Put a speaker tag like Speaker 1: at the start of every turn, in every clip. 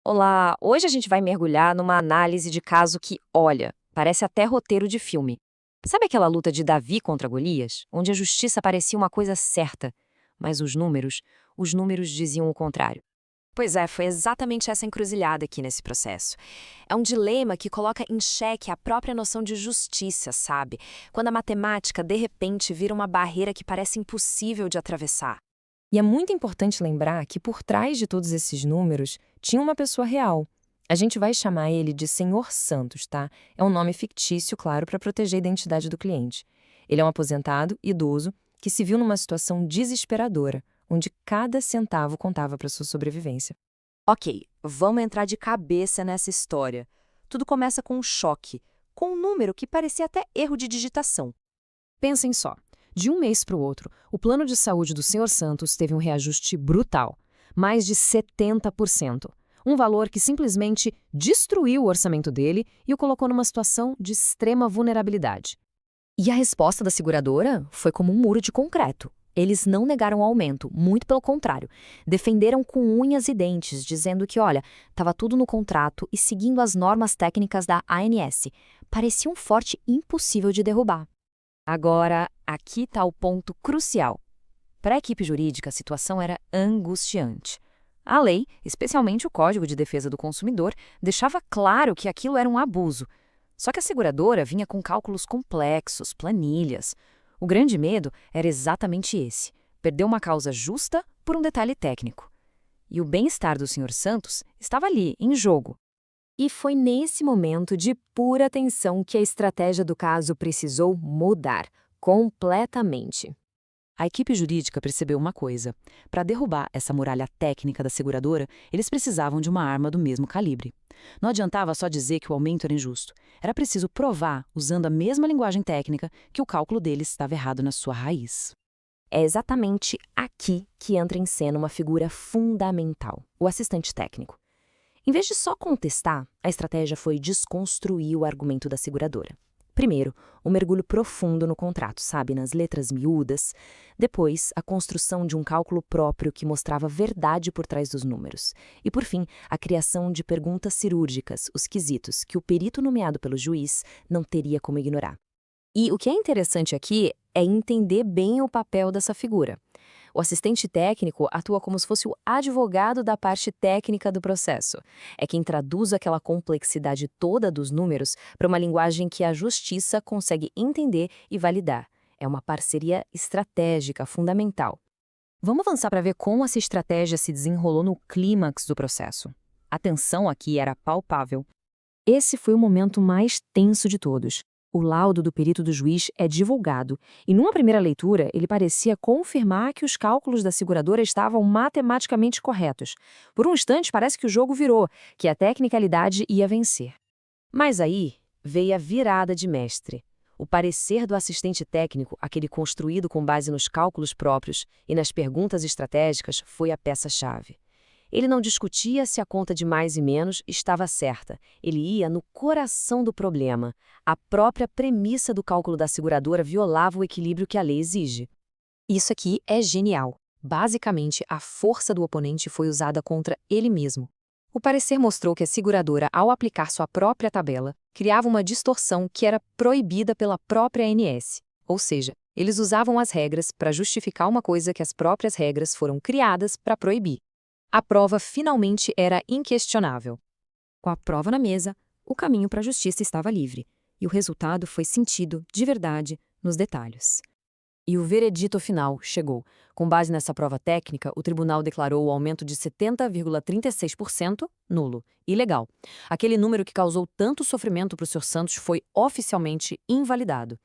Speaker 1: Olá, hoje a gente vai mergulhar numa análise de caso que, olha, parece até roteiro de filme. Sabe aquela luta de Davi contra Golias, onde a justiça parecia uma coisa certa, mas os números diziam o contrário?
Speaker 2: Pois é, foi exatamente essa encruzilhada aqui nesse processo. É um dilema que coloca em xeque a própria noção de justiça, sabe? Quando a matemática, de repente, vira uma barreira que parece impossível de atravessar.
Speaker 3: E é muito importante lembrar que por trás de todos esses números tinha uma pessoa real. A gente vai chamar ele de Senhor Santos, tá? É um nome fictício, claro, para proteger a identidade do cliente. Ele é um aposentado, idoso, que se viu numa situação desesperadora, onde cada centavo contava para sua sobrevivência.
Speaker 2: Ok, vamos entrar de cabeça nessa história. Tudo começa com um choque, com um número que parecia até erro de digitação.
Speaker 3: Pensem só. De um mês para o outro, o plano de saúde do Senhor Santos teve um reajuste brutal, mais de 70%. Um valor que simplesmente destruiu o orçamento dele e o colocou numa situação de extrema vulnerabilidade.
Speaker 1: E a resposta da seguradora foi como um muro de concreto. Eles não negaram o aumento, muito pelo contrário. Defenderam com unhas e dentes, dizendo que, olha, estava tudo no contrato e seguindo as normas técnicas da ANS. Parecia um forte impossível de derrubar. Agora, aqui está o ponto crucial. Para a equipe jurídica, a situação era angustiante. A lei, especialmente o Código de Defesa do Consumidor, deixava claro que aquilo era um abuso. Só que a seguradora vinha com cálculos complexos, planilhas. O grande medo era exatamente esse: perder uma causa justa por um detalhe técnico. E o bem-estar do Sr. Santos estava ali, em jogo.
Speaker 3: E foi nesse momento de pura tensão que a estratégia do caso precisou mudar completamente.
Speaker 4: A equipe jurídica percebeu uma coisa: para derrubar essa muralha técnica da seguradora, eles precisavam de uma arma do mesmo calibre. Não adiantava só dizer que o aumento era injusto. Era preciso provar, usando a mesma linguagem técnica, que o cálculo deles estava errado na sua raiz.
Speaker 3: É exatamente aqui que entra em cena uma figura fundamental: o assistente técnico. Em vez de só contestar, a estratégia foi desconstruir o argumento da seguradora. Primeiro, um mergulho profundo no contrato, sabe, nas letras miúdas. Depois, a construção de um cálculo próprio que mostrava verdade por trás dos números. E, por fim, a criação de perguntas cirúrgicas, os quesitos, que o perito nomeado pelo juiz não teria como ignorar. E o que é interessante aqui é entender bem o papel dessa figura. O assistente técnico atua como se fosse o advogado da parte técnica do processo. É quem traduz aquela complexidade toda dos números para uma linguagem que a justiça consegue entender e validar. É uma parceria estratégica fundamental. Vamos avançar para ver como essa estratégia se desenrolou no clímax do processo. A tensão aqui era palpável. Esse foi o momento mais tenso de todos. O laudo do perito do juiz é divulgado, e numa primeira leitura ele parecia confirmar que os cálculos da seguradora estavam matematicamente corretos. Por um instante parece que o jogo virou, que a tecnicalidade ia vencer. Mas aí veio a virada de mestre. O parecer do assistente técnico, aquele construído com base nos cálculos próprios e nas perguntas estratégicas, foi a peça-chave. Ele não discutia se a conta de mais e menos estava certa. Ele ia no coração do problema. A própria premissa do cálculo da seguradora violava o equilíbrio que a lei exige. Isso aqui é genial. Basicamente, a força do oponente foi usada contra ele mesmo. O parecer mostrou que a seguradora, ao aplicar sua própria tabela, criava uma distorção que era proibida pela própria ANS. Ou seja, eles usavam as regras para justificar uma coisa que as próprias regras foram criadas para proibir. A prova finalmente era inquestionável. Com a prova na mesa, o caminho para a justiça estava livre, e o resultado foi sentido, de verdade, nos detalhes. E o veredito final chegou. Com base nessa prova técnica, o tribunal declarou o aumento de 70,36% nulo, ilegal. Aquele número que causou tanto sofrimento para o Sr. Santos foi oficialmente invalidado.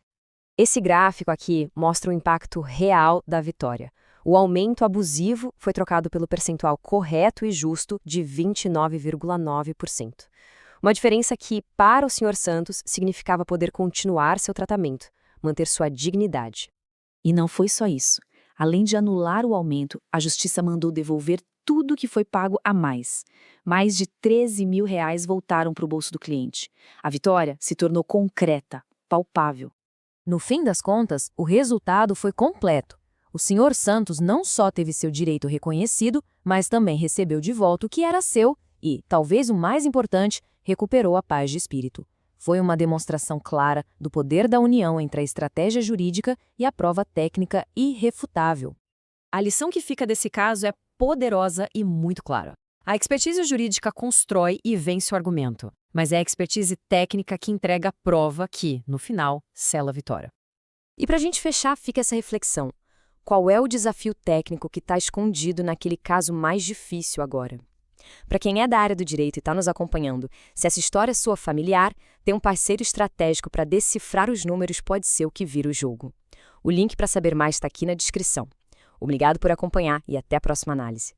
Speaker 3: Esse gráfico aqui mostra o impacto real da vitória. O aumento abusivo foi trocado pelo percentual correto e justo de 29,9%. Uma diferença que, para o Sr. Santos, significava poder continuar seu tratamento, manter sua dignidade.
Speaker 4: E não foi só isso. Além de anular o aumento, a justiça mandou devolver tudo que foi pago a mais. Mais de R$ 13 mil voltaram para o bolso do cliente. A vitória se tornou concreta, palpável.
Speaker 3: No fim das contas, o resultado foi completo. O Sr. Santos não só teve seu direito reconhecido, mas também recebeu de volta o que era seu e, talvez o mais importante, recuperou a paz de espírito. Foi uma demonstração clara do poder da união entre a estratégia jurídica e a prova técnica irrefutável.
Speaker 2: A lição que fica desse caso é poderosa e muito clara. A expertise jurídica constrói e vence o argumento, mas é a expertise técnica que entrega a prova que, no final, sela a vitória.
Speaker 3: E para a gente fechar, fica essa reflexão. Qual é o desafio técnico que está escondido naquele caso mais difícil agora? Para quem é da área do direito e está nos acompanhando, se essa história é sua familiar, ter um parceiro estratégico para decifrar os números pode ser o que vira o jogo. O link para saber mais está aqui na descrição. Obrigado por acompanhar e até a próxima análise.